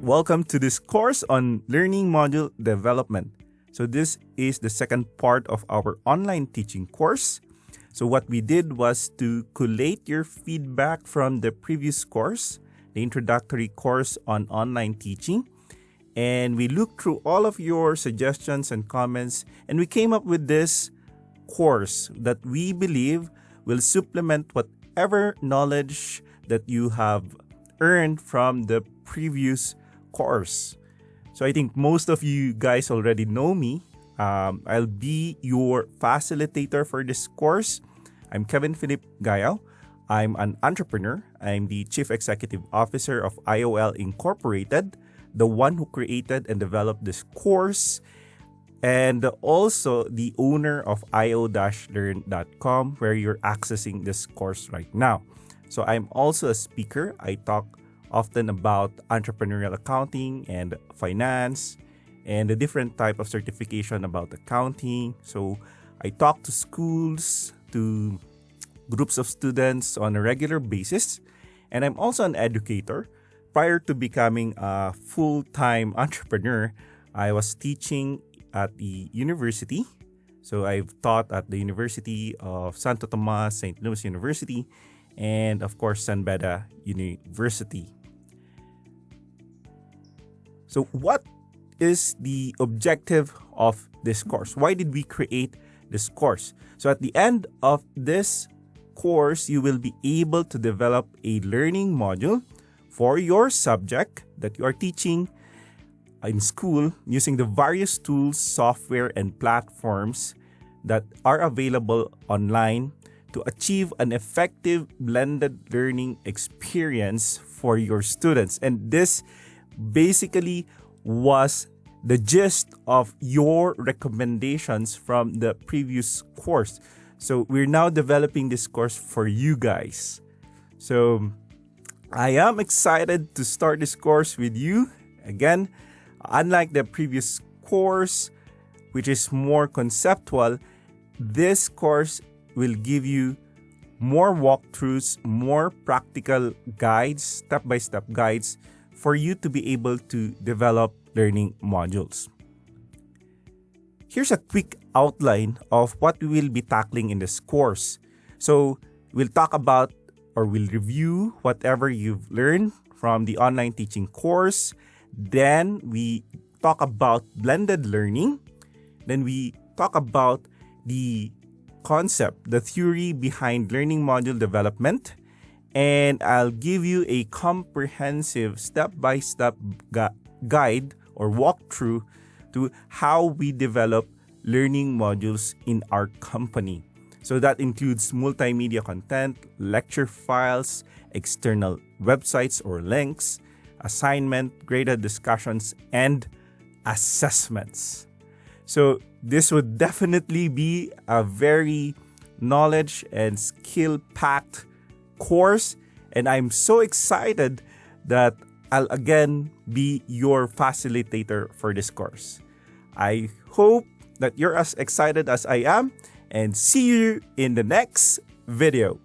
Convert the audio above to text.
Welcome to this course on learning module development. So this is the second part of our online teaching course. So what we did was to collate your feedback from the previous course, the introductory course on online teaching. And we looked through all of your suggestions and comments, and we came up with this course that we believe will supplement whatever knowledge that you have earned from the previous course. So I think most of you guys already know me. I'll be your facilitator for this course. I'm Kevin Philip Gayao. I'm an entrepreneur. I'm the Chief Executive Officer of IOL Incorporated, the one who created and developed this course, and also the owner of io-learn.com, where you're accessing this course right now. So I'm also a speaker. I talk often about entrepreneurial accounting and finance and the different type of certification about accounting. So I talk to schools, to groups of students on a regular basis. And I'm also an educator. Prior to becoming a full-time entrepreneur, I was teaching at the university. So I've taught at the University of Santo Tomas, St. Louis University, and of course, San Beda University. So what is the objective of this course? Why did we create this course? So at the end of this course, you will be able to develop a learning module for your subject that you are teaching in school using the various tools, software, and platforms that are available online to achieve an effective blended learning experience for your students. And this basically was the gist of your recommendations from the previous course. So we're now developing this course for you guys. So I am excited to start this course with you. Again, unlike the previous course, which is more conceptual, this course will give you more walkthroughs, more practical guides, step-by-step guides for you to be able to develop learning modules. Here's a quick outline of what we will be tackling in this course. So we'll talk about or we'll review whatever you've learned from the online teaching course. Then we talk about blended learning. Then we talk about the concept, the theory behind learning module development. And I'll give you a comprehensive step-by-step guide or walkthrough to how we develop learning modules in our company. So that includes multimedia content, lecture files, external websites or links, assignment, graded discussions, and assessments. So this would definitely be a very knowledge and skill-packed course, and I'm so excited that I'll again be your facilitator for this course. I hope that you're as excited as I am, and see you in the next video.